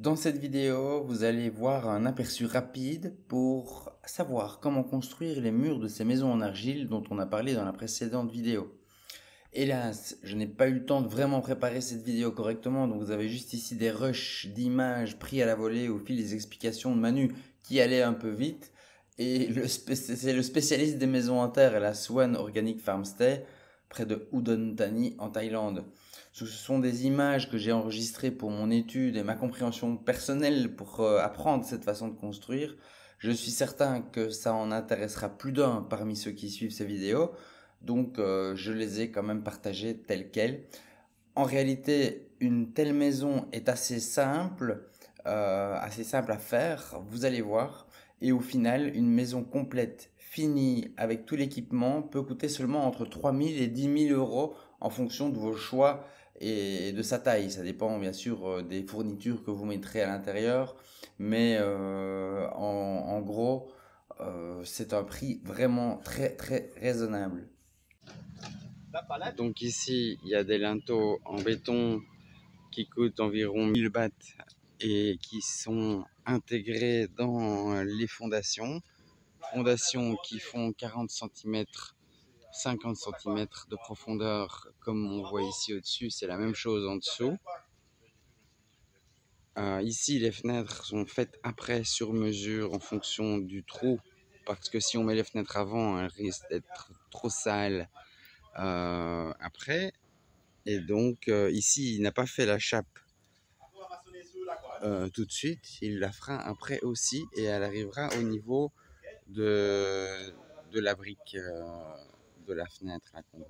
Dans cette vidéo, vous allez voir un aperçu rapide pour savoir comment construire les murs de ces maisons en argile dont on a parlé dans la précédente vidéo. Hélas, je n'ai pas eu le temps de vraiment préparer cette vidéo correctement, donc vous avez juste ici des rushs d'images pris à la volée au fil des explications de Manu qui allaient un peu vite. Et c'est le spécialiste des maisons en terre à la Swan Organic Farmstay, près de Udon Thani en Thaïlande. Ce sont des images que j'ai enregistrées pour mon étude et ma compréhension personnelle pour apprendre cette façon de construire. Je suis certain que ça en intéressera plus d'un parmi ceux qui suivent ces vidéos. Donc je les ai quand même partagées telles quelles. En réalité, une telle maison est assez simple à faire, vous allez voir. Et au final, une maison complète, finie, avec tout l'équipement, peut coûter seulement entre 3000 et 10 000 euros en fonction de vos choix et de sa taille. Ça dépend bien sûr des fournitures que vous mettrez à l'intérieur. Mais en gros, c'est un prix vraiment très raisonnable. Donc ici, il y a des linteaux en béton qui coûtent environ 1000 bahts et qui sont intégrés dans les fondations. Fondations qui font 40 cm, 50 cm de profondeur, comme on voit ici au-dessus, c'est la même chose en dessous. Ici, les fenêtres sont faites après sur mesure en fonction du trou, parce que si on met les fenêtres avant, elles risquent d'être trop sales après. Et donc ici, il n'a pas fait la chape tout de suite, il la fera après aussi, et elle arrivera au niveau de la brique de la fenêtre là, qu'on voit.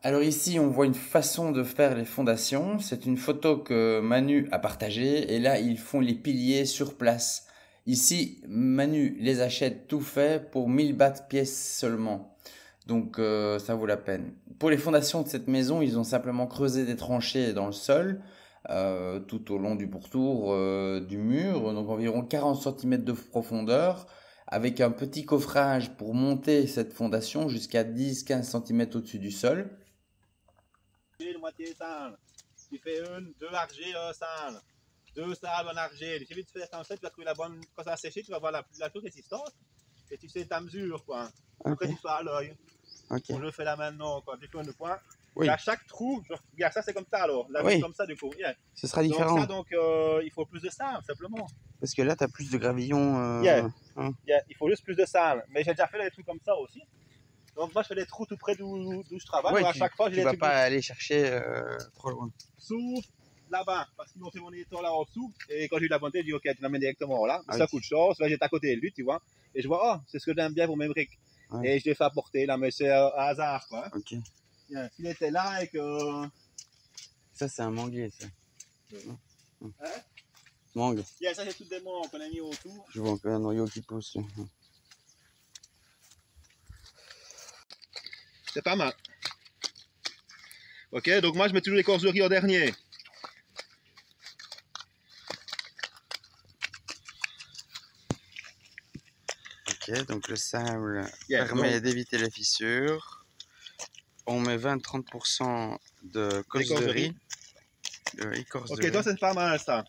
Alors ici, on voit une façon de faire les fondations. C'est une photo que Manu a partagée et là, ils font les piliers sur place. Ici, Manu les achète tout fait pour 1000 bahts pièce seulement. Donc ça vaut la peine. Pour les fondations de cette maison, ils ont simplement creusé des tranchées dans le sol tout au long du pourtour du mur, donc environ 40 cm de profondeur, avec un petit coffrage pour monter cette fondation jusqu'à 10-15 cm au-dessus du sol. Une moitié sale. Tu fais deux argile, un sale. Deux salles en argile. Il suffit de faire comme ça, tu vas trouver la bonne. Quand ça a séché, tu vas voir la plus résistante. Et tu sais ta mesure, quoi. Pour que tu sois à l'œil. Okay. Je le fais là maintenant, quoi. Tu fais un point. Oui. Et à chaque trou, regarde, ça c'est comme ça alors. Là, oui. Comme ça, du coup. Yeah. Ce sera différent. Donc, il faut plus de sable, simplement. Parce que là, tu as plus de gravillon. Yeah. Il faut juste plus de sable. Mais j'ai déjà fait des trucs comme ça aussi. Donc moi je fais des trous tout près d'où je travaille. Ouais, à chaque fois, tu vas pas aller chercher trop loin. Sauf là-bas, parce qu'ils ont fait mon éditeur là en dessous. Et quand j'ai eu la bonté, j'ai dit ok, tu l'amènes directement là. Ça coûte cher. Là j'étais à côté de lui, tu vois. Et je vois, oh, c'est ce que j'aime bien pour mes briques. Et je l'ai fait apporter là, mais c'est un hasard quoi. Ok. Bien, s'il était là et que. Ça c'est un manguier ça. Hein? Mangue. Yeah, ça c'est toutes des mangues qu'on a mis autour. Je vois encore un noyau qui pousse là. C'est pas mal. Ok, donc moi je mets toujours les corseries en dernier. Ok, donc le sable permet d'éviter les fissures. On met 20-30% de causerie. Ok, toi c'est pas mal ça.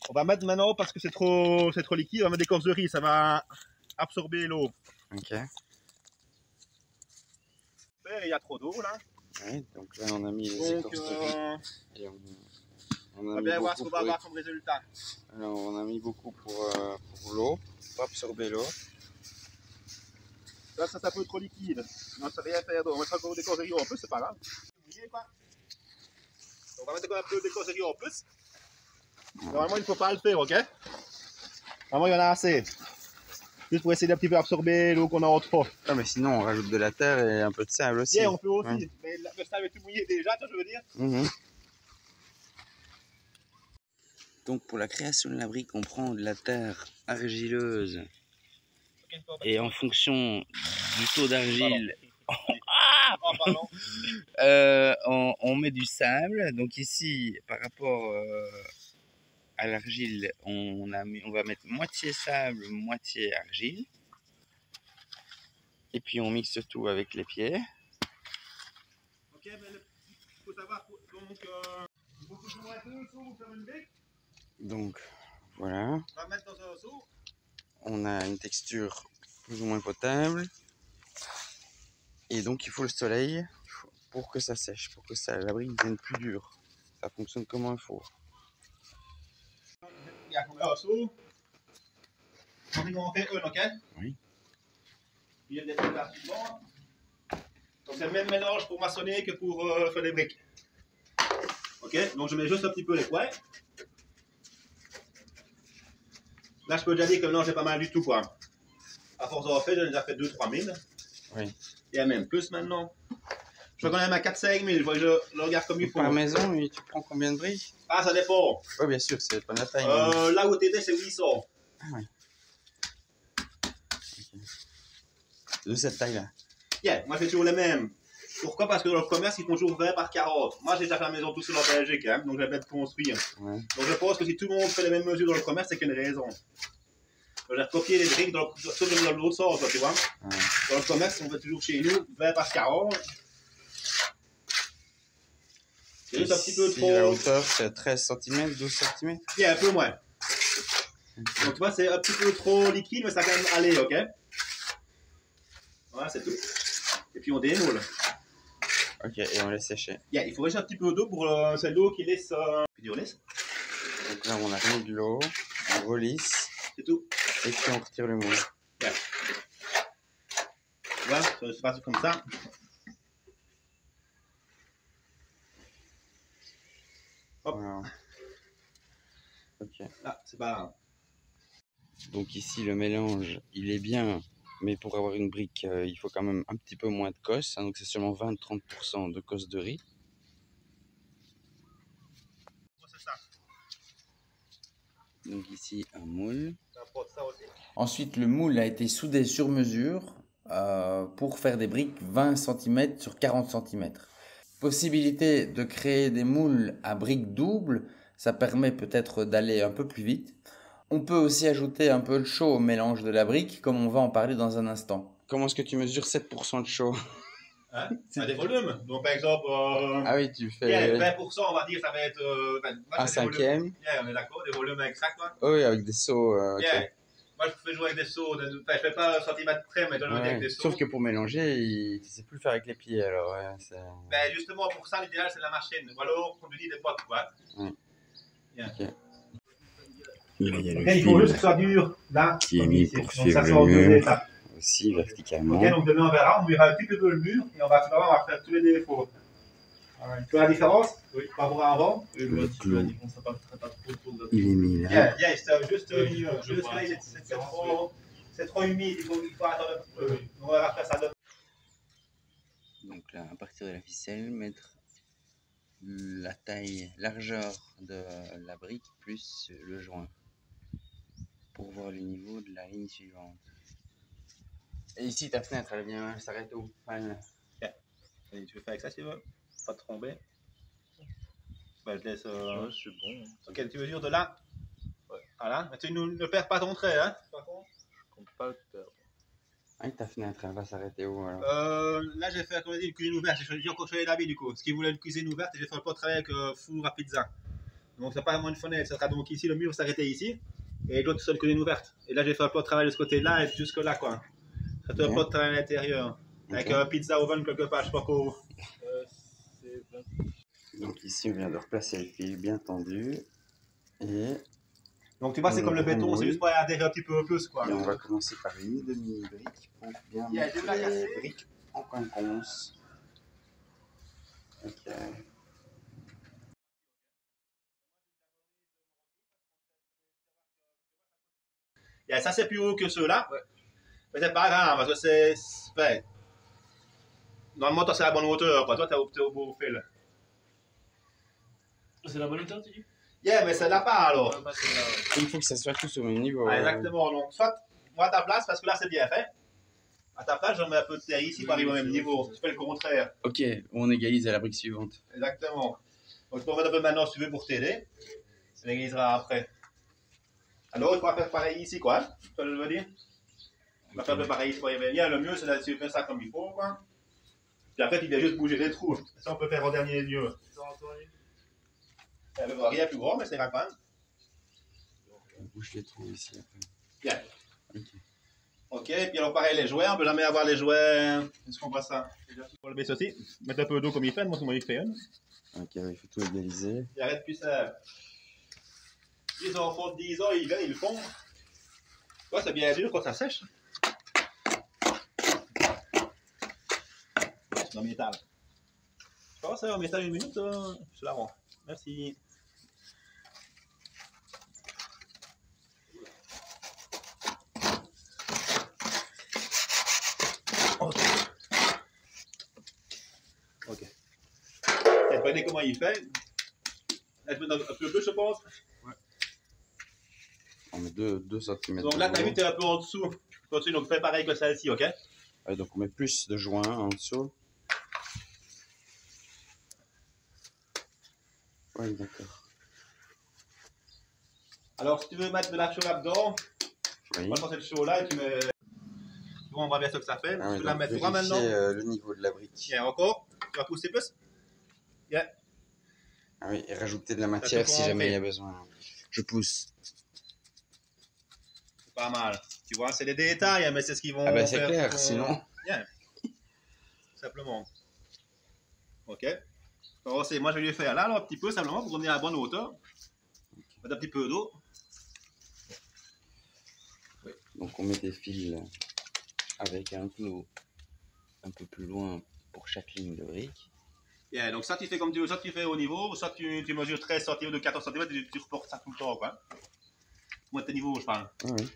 On va mettre maintenant, parce que c'est trop liquide, on va mettre des corseries, ça va absorber l'eau. Ok. Il y a trop d'eau là. Oui, donc là on a mis les écorceries. Et on va bien voir ce qu'on va avoir comme résultat. Alors on a mis beaucoup pour l'eau, pour absorber l'eau. Là ça peut être trop liquide. Non, ça ne rien faire. On mettra encore des corseries en plus, c'est pas grave. On va mettre un peu des corseries en plus. Normalement il ne faut pas le faire, ok? Normalement il y en a assez. Juste pour essayer d'un petit peu absorber l'eau qu'on a en trop. Ah mais sinon on rajoute de la terre et un peu de sable aussi. Yeah, on peut aussi, ouais. Mais le sable est tout mouillé déjà, tu vois, je veux dire. Donc pour la création de l'abri, on prend de la terre argileuse et en fonction du taux d'argile, on met du sable. Donc ici, par rapport à l'argile, on va mettre moitié sable, moitié argile. Et puis on mixe tout avec les pieds. mais il faut savoir, donc, il faut plus ou moins 2 seaux pour faire une brique. Donc voilà, On va mettre dans un seau. on a une texture plus ou moins potable. Et donc il faut le soleil pour que ça sèche, pour que la brique devienne plus dure. Ça fonctionne comme un four. Il y a un seau. On fait un, ok? Oui. Il y a des trucs rapidement. Donc c'est le même mélange pour maçonner que pour faire des briques. Ok, donc je mets juste un petit peu les coins. Là je peux déjà dire que le mélange est pas mal du tout quoi. À force d'avoir fait, j'en ai déjà fait 2-3 000. Oui. Il y a même plus maintenant. Je crois qu'on est à 4-5 000, je le regarde comme il faut. Par maison, et tu prends combien de briques? Ah ça dépend. Oui bien sûr, c'est pas la taille. Là où t'étais c'est 800. Ah oui. Okay. De cette taille-là. Yeah, moi je fais toujours les mêmes. Pourquoi? Parce que dans le commerce, ils font toujours 20 par 40. Moi, j'ai déjà fait la maison tout seul en Belgique, hein, donc j'ai bien de construire. Ouais. Donc je pense que si tout le monde fait les mêmes mesures dans le commerce, c'est qu'il y a une raison. J'ai copié les briques dans l'autre sens, tu vois. Ouais. Dans le commerce, on fait toujours chez nous 20 par 40. C'est juste un petit peu trop. La hauteur, c'est 13 cm, 12 cm. Yeah, un peu moins. Donc tu vois, c'est un petit peu trop liquide, mais ça va quand même aller, ok? Voilà, c'est tout. Et puis on démoule. Ok, et on laisse sécher. Yeah, il faut juste un petit peu d'eau pour c'est l'eau qui laisse. Puis on laisse. Donc là, on a mis de l'eau, on relisse, C'est tout. et puis on retire le moule. Yeah. Voilà, ça se passe comme ça. Hop. Voilà. Ok. Ah, c'est pas grave. Donc ici, le mélange, il est bien, mais pour avoir une brique, il faut quand même un petit peu moins de cosse. Hein, donc c'est seulement 20-30% de cosse de riz. C'est ça. Donc ici, un moule. Ça apporte ça aussi. Ensuite, le moule a été soudé sur mesure pour faire des briques 20 cm sur 40 cm. Possibilité de créer des moules à briques doubles, ça permet peut-être d'aller un peu plus vite. On peut aussi ajouter un peu de chaud au mélange de la brique, comme on va en parler dans un instant. Comment est-ce que tu mesures 7% de chaud? Hein? C'est des volumes. Donc par exemple, Ah oui, tu fais... yeah, 20%, on va dire, ça va être... un cinquième. Yeah, on est d'accord, des volumes exacts. Quoi. Oh oui, avec des seaux. Yeah. Okay. Moi, je fais jouer avec des seaux. Enfin, je fais pas un centimètre près, mais je joue avec des seaux. Sauf que pour mélanger, tu sais plus le faire avec les pieds, alors ouais, ben, justement, pour ça, l'idéal, c'est la machine. Ou alors, comme tu dis, des boîtes, quoi. Ouais. Yeah. Okay. Il y a le il faut juste que ça soit dur, là. Qui est mis ici. pour donc, suivre ça le sort mur, ça. aussi verticalement. Ok, donc demain, on verra. On verra un petit peu le mur. Et on va faire tous les défauts. Tu vois la différence? Oui. Par rapport à avant? Le clou, il est mis là. Yeah, c'est juste là, c'est trop humide, il faut attendre un peu. On va faire ça demain. Donc là, à partir de la ficelle, mettre la taille, largeur de la brique plus le joint pour voir le niveau de la ligne suivante. Et ici, ta fenêtre, elle vient s'arrêter où? Yeah. Et tu veux faire avec ça si tu veux? Pas te tromper. Ben, je laisse. Ouais, c'est bon. Ok, tu mesures de là? Ouais. Voilà. Mais tu ne perds pas ton trait, hein? Par contre. Je compte pas le perdre. Ah, ta fenêtre, elle va s'arrêter où alors? Là, je vais faire, comme je dis, une cuisine ouverte. J'ai encore choisi l'habit du coup. Ce qui voulait une cuisine ouverte, et je vais faire le pot de travail avec four à pizza. Donc, c'est pas vraiment une fenêtre. Ça sera donc ici, le mur va s'arrêter ici. Et l'autre seule cuisine ouverte. Et là, je vais faire le pot de travail de ce côté-là et jusque là, quoi. Ça te un pot de travail à l'intérieur. Avec un pizza oven quelque part, je sais pas quoi. C'est 20. Donc ici, on vient de replacer le fil bien tendu. Et Donc, tu vois, c'est comme le béton, c'est juste pour adhérer un petit peu plus, quoi. Et on va commencer par une demi-brique pour bien Il y a mettre deux à casser. les briques en quinconce. Ok. Yeah, ça, c'est plus haut que ceux-là. Ouais. Mais c'est pas grave, parce que c'est. Ouais. Normalement, toi, c'est la bonne hauteur, quoi. Toi, t'es au beau fil. C'est la bonne hauteur, tu dis? Yeah, mais c'est là pas alors. Ouais, bah, c'est là. Il faut que ça soit tous au même niveau. Ah, exactement. Donc, soit, moi, à ta place, parce que là, c'est bien fait. À ta place, j'en mets un peu de terre ici pour arriver au même niveau. Tu fais le contraire. Ok, on égalise à la brique suivante. Exactement. Donc, tu peux en mettre un peu maintenant si tu veux pour t'aider. Tu l'égaliseras après. Alors, il faut faire pareil ici, quoi. Tu vois ce que je veux dire? On va faire un peu pareil ici pour y venir. Le mieux, c'est de faire ça comme il faut, quoi. Puis après, tu viens juste bouger les trous. Ça, on peut faire en dernier lieu. Ça ne veut rien plus grand, mais c'est grave quand même. On bouge les trous ici après. Bien. Ok. Ok, puis alors pareil, les jouets, on peut jamais avoir les jouets. Est-ce qu'on voit ça? Pour le baisser aussi, mettre un peu d'eau comme il fait, moi c'est moi il fait une. Ok, il faut tout égaliser. Il arrête puis ça. Ils ont font 10 ans, ils le font. Ouais, c'est bien dur quand ça sèche. C'est en métal. Je pense que c'est en métal 1 minute, je la rends. Merci. Ok. Ok. Vous voyez comment il fait. Là, je mets un peu plus, je pense. On met 2 cm. Donc là, tu as vu, tu es un peu en dessous. Continue, donc fais pareil que celle-ci, ok? Ouais, donc on met plus de joints en dessous. Ouais, d'accord. Alors, si tu veux mettre de la chaux là-dedans, Oui. on va passer le chaud là et tu mets. Tu vois, on voit bien ce que ça fait. Ah ouais, tu peux la donc mettre droit vérifier, maintenant. le niveau de la brique. Tiens, encore. Tu vas pousser plus. Yeah. Ah oui, et rajouter de la matière si jamais il y a besoin. Je pousse. C'est pas mal. Tu vois, c'est des détails, mais c'est ce qu'ils vont Ah ben c'est faire clair, ton- sinon. Bien. Simplement. Ok. Alors, moi, je vais lui faire là, un petit peu, simplement, pour revenir à la bonne hauteur. Mettre un petit peu d'eau. Donc on met des fils avec un clou un peu plus loin pour chaque ligne de brique. Bien, donc ça, tu fais comme tu veux. Soit tu fais au niveau, soit tu mesures 13 cm ou 14 cm et tu reportes ça tout le temps, quoi. Moi, tes niveaux, je parle. Ah oui.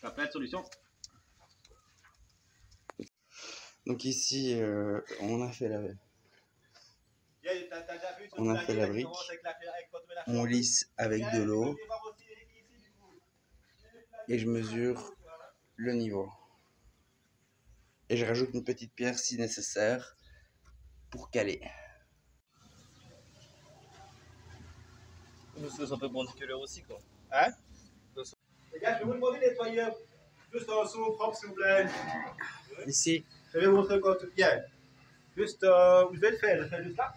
Ça peut être solution. Donc ici, on a fait la On a fait la brique. On lisse avec de l'eau et je mesure le niveau. Et je rajoute une petite pierre si nécessaire pour caler. Nous, c'est un peu pendiculaire aussi, quoi. Hein? Les gars, je vais vous demander de nettoyer juste en dessous, propre s'il vous plaît. Ici, Je vais vous montrer quand tout bien. Juste, vous devez le faire, je fais juste là.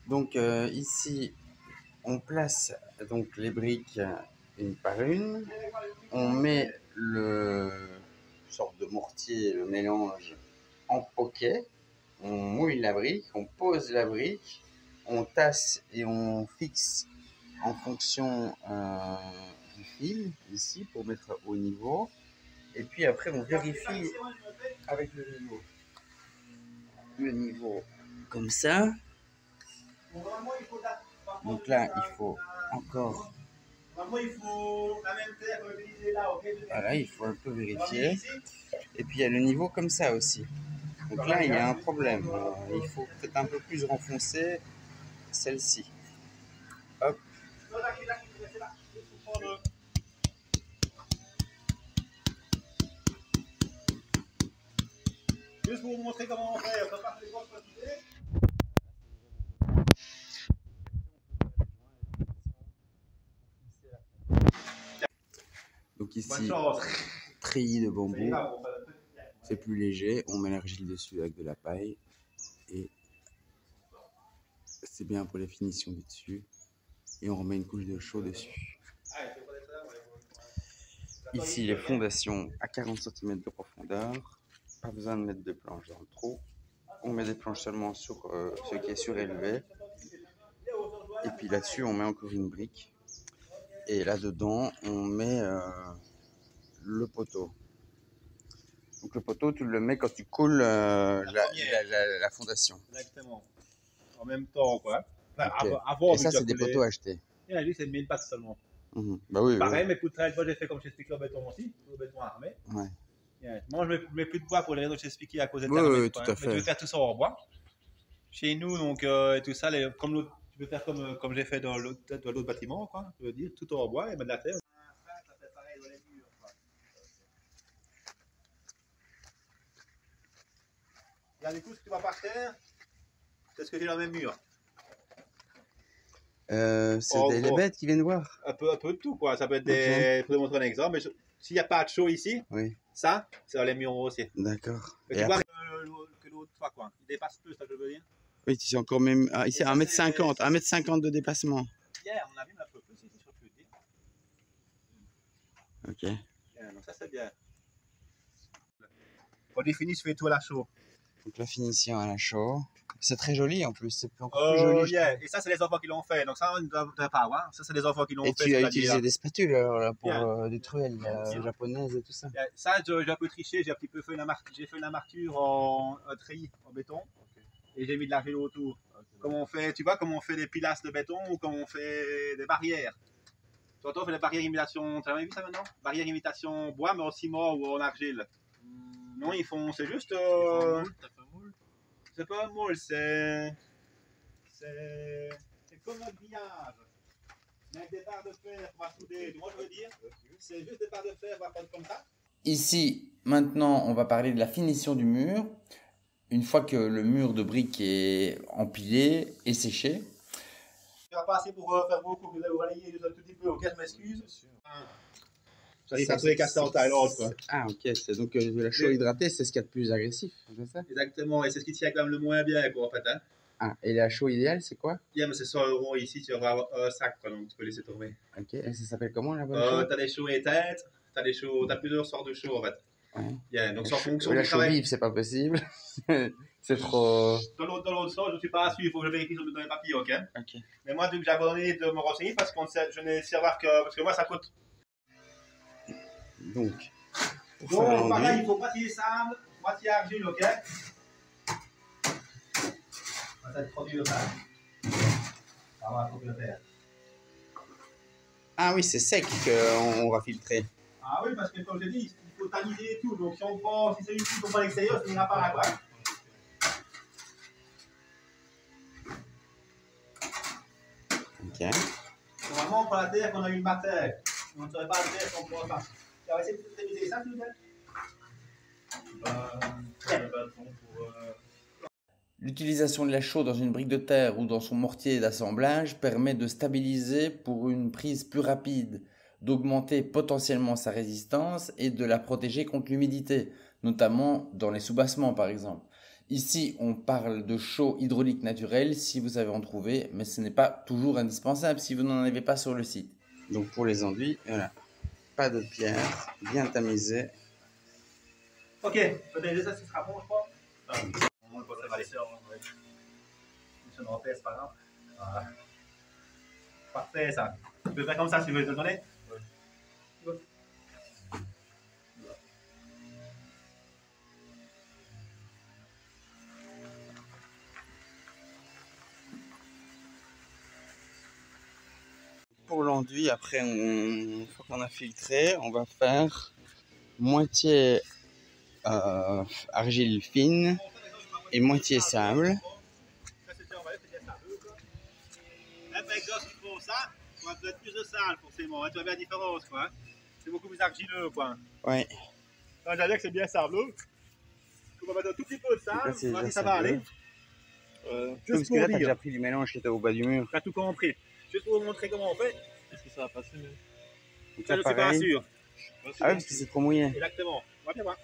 donc ici, on place donc les briques une par une. On met le sorte de mortier, le mélange en poquet. On mouille la brique, on pose la brique, on tasse et on fixe en fonction du fil ici pour mettre au niveau. Et puis après, on vérifie avec le niveau. Le niveau comme ça. Donc là, il faut encore. Normalement, il faut la même terre utiliser là, ok? Voilà, il faut un peu vérifier. Et puis il y a le niveau comme ça aussi. Donc là, il y a un problème. Il faut peut-être un peu plus renfoncer celle-ci. Hop. Juste pour vous montrer comment on fait, on peut pas faire les grosses quantités. Donc Bonne ici, chance. treillis de Ça bambou. ira, on fait le truc. C'est plus léger. On met l'argile dessus avec de la paille. Et c'est bien pour les finitions du dessus. Et on remet une couche de chaux dessus. Ici, les fondations à 40 cm de profondeur. Pas besoin de mettre de planches dans le trou. On met des planches seulement sur ce qui est surélevé. Et puis là-dessus, on met encore une brique. Et là-dedans, on met le poteau. Donc le poteau, tu le mets quand tu coules la fondation. Exactement. En même temps, quoi. Enfin, Ok. avant, Et ça, c'est des poteaux achetés. Et lui, c'est 1000 pattes seulement. Bah oui, Pareil, oui. mes poutrelles, moi j'ai fait comme j'ai expliqué au béton aussi, au béton armé. Ouais. Moi, je mets plus de bois pour les raisons que j'ai expliqué à cause des Oui, thermomètres, oui, quoi, tout à hein. Mais fait. tu veux faire tout ça en bois. Chez nous, donc, et tout ça, comme tu peux faire comme j'ai fait dans l'autre bâtiment, quoi. Je veux dire, tout en bois et mettre de la terre. Ça fait pareil dans les murs, quoi. Regarde, du coup, ce que tu vois par terre, c'est ce que j'ai dans le même mur. C'est les bêtes qui viennent voir. Un peu de tout, quoi. Ça peut être des. Je peux te montrer un exemple, mais s'il n'y a pas de chaud ici, Oui, ça va les murs aussi. d'accord. Mais Et tu vois après, que l'autre fois, quoi. Il dépasse plus, ça je veux dire. oui, tu es encore même. Ah, ici, Et ça, 1m50, c'est- 1m50 de dépassement. Hier, on a vu un peu plus ici, je peux te dire. Ok. Bien, donc ça c'est bien. Pour définir, je fais tout à la chaud. Donc la finition à la chaux. C'est très joli en plus, c'est encore plus joli. Je trouve. Et ça, c'est les enfants qui l'ont fait. Donc ça, on ne doit pas avoir. Ça, c'est les enfants qui l'ont Et fait. tu as c'est-à-dire- utilisé des spatules alors, là, pour Bien. des truelles japonaises et tout ça. Ça, j'ai un peu triché. J'ai un petit peu fait j'ai fait une amarture en treillis, en béton. Et j'ai mis de l'argile autour. Comme on fait, tu vois, comme on fait des pilastres de béton ou comme on fait des barrières. Tu vois, on fait des barrières imitation. Tu as jamais vu ça maintenant? Barrières imitation bois, mais en ciment ou en argile. Non, ils font, c'est juste. T'as fait un moule? C'est pas un moule, c'est comme un grillage. Mais avec des barres de fer pour souder. Moi, je veux dire, c'est juste des barres de fer, on va prendre comme ça. Ici, maintenant, on va parler de la finition du mur. Une fois que le mur de briques est empilé et séché, Je vais pas assez pour faire beaucoup, vous allez relayer juste un tout petit peu, ok, je m'excuse. Ça arrive à tous les casser en Thaïlande, quoi. Ah ok, c'est donc la chaux hydratée, c'est ce qu'il y a de plus agressif, c'est ça? Exactement, et c'est ce qui tient quand même le moins bien, quoi, en fait. Hein. Ah, et la chaux idéale, c'est quoi? Yeah, mais c'est 100 € ici, tu vas avoir un sac, quoi, donc tu peux laisser tomber. Ok, et ça s'appelle comment la bonne chaux? T'as des chaux et têtes, t'as plusieurs sortes de chaux, en fait. Ouais. Yeah, donc c'est en fonction La du chaux travail. vive, c'est pas possible. C'est trop. Dans l'autre sens, je ne suis pas sûr, il faut que je vérifie dans les papiers, ok? Ok. Mais moi, donc, j'ai abandonné de me renseigner parce que je n'ai savoir que. Parce que moi, ça coûte. Donc, pour faire Donc, pareil, il l'enduit, faut moitié sable, moitié argile, ok? Ça va être trop dur, ça. Ah, ouais, faut que le faire. ah oui, c'est sec qu'on va filtrer. Ah oui, parce que comme je dis, il faut tamiser et tout. Donc, si on prend, si c'est une coupe à l'extérieur, ça n'ira pas là, quoi. Ok. Normalement, on prend la terre qu'on a eu le matin. On ne saurait pas la terre qu'on prend pas. Tu vas essayer de tamiser ça, s'il vous plaît? Le bâton pour. l'utilisation de la chaux dans une brique de terre ou dans son mortier d'assemblage permet de stabiliser pour une prise plus rapide, d'augmenter potentiellement sa résistance et de la protéger contre l'humidité, notamment dans les soubassements par exemple. Ici, on parle de chaux hydraulique naturelle si vous savez en trouver, mais ce n'est pas toujours indispensable si vous n'en avez pas sur le site. Donc pour les enduits, voilà. Pas de pierre, bien tamisé. Ok, peut-être ça, ce sera bon, je crois. On le possède à laisser en vrai. Je ne repère, c'est pas grave. Voilà. Parfait, ça. Tu peux faire comme ça si tu veux te donner? Oui. Pour l'enduit, après, une fois qu'on a filtré, on va faire moitié argile fine et moitié sable. Même avec d'autres qui font ça, on va mettre plus de sable forcément. Tu vois bien la différence, quoi. C'est beaucoup plus argileux, quoi. Ouais. Quand j'allais que c'est bien sableux, on va mettre un tout petit peu de sable, Là, c'est on va déjà dire ça va sableux. aller. Parce Juste que là, pour t'as déjà dire, pris du mélange qui était au bas du mur. t'as tout compris. Juste pour vous montrer comment on fait, Est-ce que ça va passer? Mais... Donc ça là, je suis pas pareil. sûr. Ah ouais, parce que c'est trop mouillé. Exactement. On va bien voir.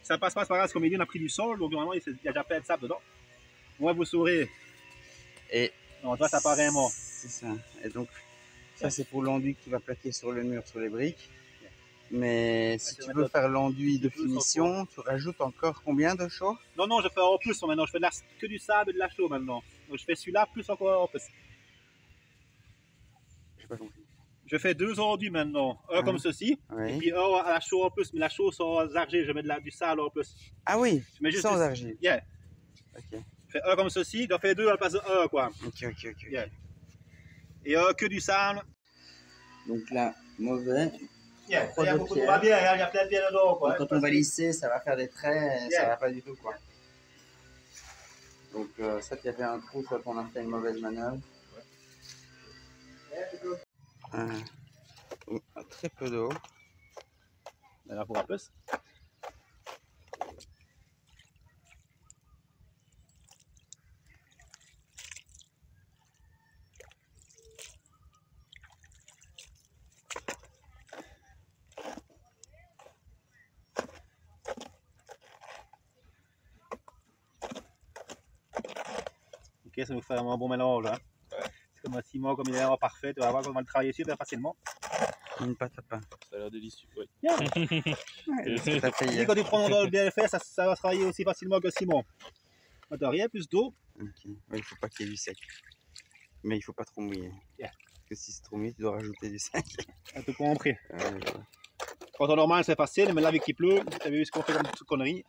Ça passe pas, c'est pas grave, parce qu'on on a pris du sol, donc normalement il y a déjà plein de sable dedans. Moi, vous saurez. Et Non, toi, ça paraît vraiment. c'est ça. Et donc, ça, c'est pour l'enduit que tu vas plaquer sur le mur, sur les briques. Mais si tu veux faire l'enduit de finition, tu rajoutes encore combien de chaux? Non, non, je fais en plus maintenant. Je fais que du sable et de la chaux maintenant. Donc je fais celui-là plus encore en plus. J'ai pas compris. Je fais 2 enduits maintenant. Un comme ceci. Et Oui. puis un à la chaux en plus. Mais la chaux sans argile, je mets du sable en plus. Ah oui, Je mets juste sans du- argile. Yeah. Ok, Je fais un comme ceci. Je fais 2 à la place de 1, quoi. ok. Yeah. Et un que du sable. Donc là, mauvais. Yeah. Trop Il y a de beaucoup de pierres. bien, il y a plein de pierres dedans, quoi. Donc, quand on va lisser, ça va faire des traits, ça Yeah. va pas du tout quoi. Donc ça, tu as fait un trou, soit qu'on a fait une mauvaise manœuvre. Très peu d'eau. On en pourra plus. Ok, ça nous fait vraiment un bon mélange. Hein. C'est comme un ciment, comme il est vraiment parfait. Tu vas voir qu'on va le travailler super facilement. Une pâte à pain. Ça a l'air délicieux. Oui. Yeah. Ouais, c'est tout à fait Et hier. quand tu prends le bien le faire, ça va travailler aussi facilement que le ciment. Attends, rien, plus d'eau. Ok. Ouais, il faut pas qu'il y ait du sec. Mais il faut pas trop mouiller. Yeah. Parce que si c'est trop mouillé, tu dois rajouter du sec. Un peu compris. Ouais. En temps normal, c'est facile, mais là, avec qu'il pleut, tu as vu ce qu'on fait comme toute connerie.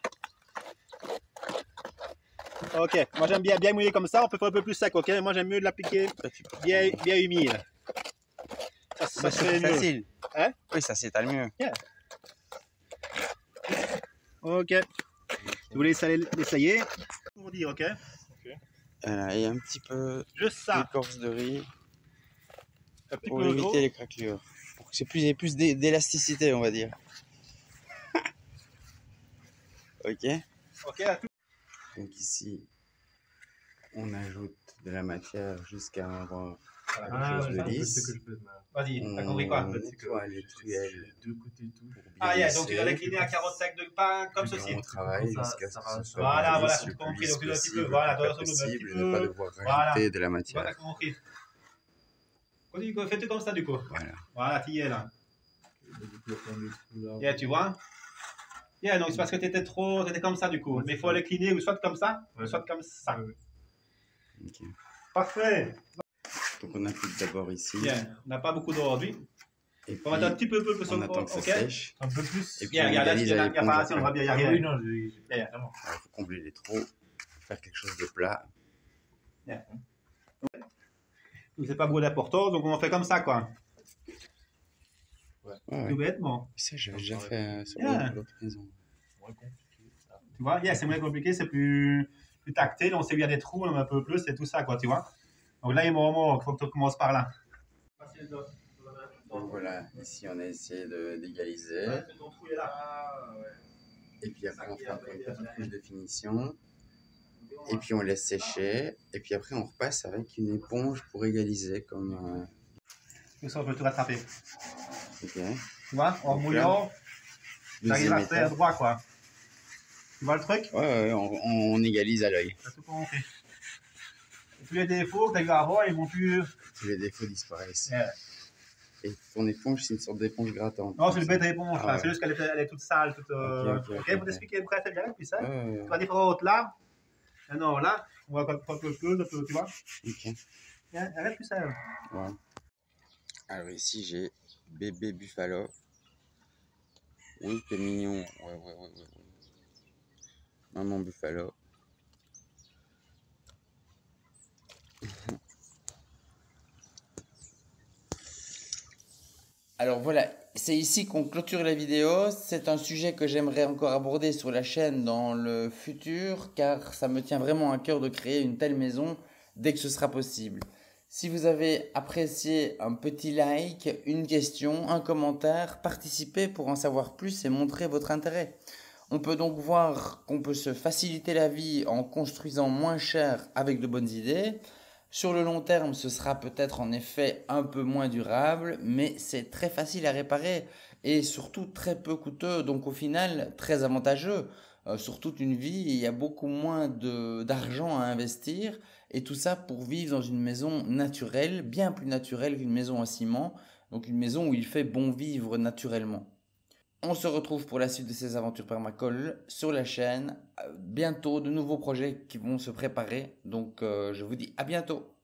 Ok, moi j'aime bien mouiller comme ça, on peut faire un peu plus sec, ok? Moi j'aime mieux de l'appliquer Toi, tu peux bien humide. Ça Bah, se fait c'est mieux. facile. Hein? Oui, ça s'étale mieux. Ok. Je vous laisse aller l'essayer. Pour dire, ok? Et un petit peu Juste ça. d'écorce de riz Un petit pour peu d'eau. éviter les craquelures. Pour que il y ait plus d'élasticité, on va dire. Ok. Ok, là, tout. Donc ici, on ajoute de la matière jusqu'à avoir quelque chose de lisse. Vas-y, t'as On compris quoi? nettoie les truelles Deux côtés et tout. pour bien Ah, yeah, donc tu dois lisser. l'incliner à 45 de pain comme Puis ceci. on travaille Ça- jusqu'à ce ça que va- ce soit Voilà, bien voilà, lisse, tout le compris. plus Donc tu lisse dois un petit peu, possible, voilà, le tu dois plus ressembler un petit possible, ne pas peu. devoir Voilà. rajouter de la Voilà, matière. t'as compris. Fais-tu comme ça du coup? Voilà. Voilà, tu y es là. Du coup, on met tout là. Yeah, tu vois? Yeah, donc c'est parce que t'étais comme ça du coup. Ouais, Mais il c'est faut ça. l'incliner ou soit comme ça, ou Ouais. soit comme ça. Ouais. Ok. Parfait. Donc on applique d'abord ici. Bien, on n'a pas beaucoup d'ordre. Et puis On va mettre un petit peu plus on attend que ça ok? sèche. Un peu plus. Et puis Bien, on regarde, là, il égalise y a à il y a l'éponge pas après. assez, on va bien y Ah arriver. oui, non, Yeah. vraiment. Il faut combler les trous, faire quelque chose de plat. Donc c'est pas beaucoup d'importance, donc on fait comme ça quoi. Ouais, ouais. Tout bêtement. Ça, j'avais déjà fait sur Yeah. l'autre maison. C'est moins compliqué. Ça. Tu vois, yeah, c'est moins compliqué, c'est plus tactile, on sait où il y a des trous, on en met un peu plus, c'est tout ça quoi, tu vois. Donc là, il faut que tu commences par là. Donc voilà, ici on a essayé d'égaliser. Ton trou est là. Et puis après on fait encore une petite couche de finition. Et puis on laisse sécher. Et puis après on repasse avec une éponge pour égaliser comme... Tout ça, on peut tout rattraper. Ok. Tu vois, en Donc mouillant, tu arrives Deuxième à faire étape. droit quoi. Tu vois le truc? Ouais, on égalise à l'œil. T'as tout compris. Et tous les défauts que tu as eu avant, ils vont plus. Tous les défauts disparaissent. Yeah. Et ton éponge, c'est une sorte d'éponge grattante. Non, c'est une bête éponge, Ah là. ouais. C'est juste qu'elle est toute sale. Toute, Ok, Pour t'expliquer après, c'est bien, puis ça. Ouais, Tu vas des fois haute là. Ah non, là, on va pas un peu, tu vois. ok. Arrête plus ça. Ouais. Alors ici j'ai bébé buffalo. Oui, c'est mignon. Ouais. Maman buffalo. Alors voilà, c'est ici qu'on clôture la vidéo. C'est un sujet que j'aimerais encore aborder sur la chaîne dans le futur, car ça me tient vraiment à cœur de créer une telle maison dès que ce sera possible. Si vous avez apprécié, un petit like, une question, un commentaire, participez pour en savoir plus et montrer votre intérêt. On peut donc voir qu'on peut se faciliter la vie en construisant moins cher avec de bonnes idées. Sur le long terme, ce sera peut-être en effet un peu moins durable, mais c'est très facile à réparer et surtout très peu coûteux, donc au final très avantageux. Sur toute une vie, il y a beaucoup moins d'argent à investir et tout ça pour vivre dans une maison naturelle, bien plus naturelle qu'une maison en ciment, donc une maison où il fait bon vivre naturellement. On se retrouve pour la suite de ces aventures permacoles sur la chaîne. Bientôt de nouveaux projets qui vont se préparer. Donc je vous dis à bientôt.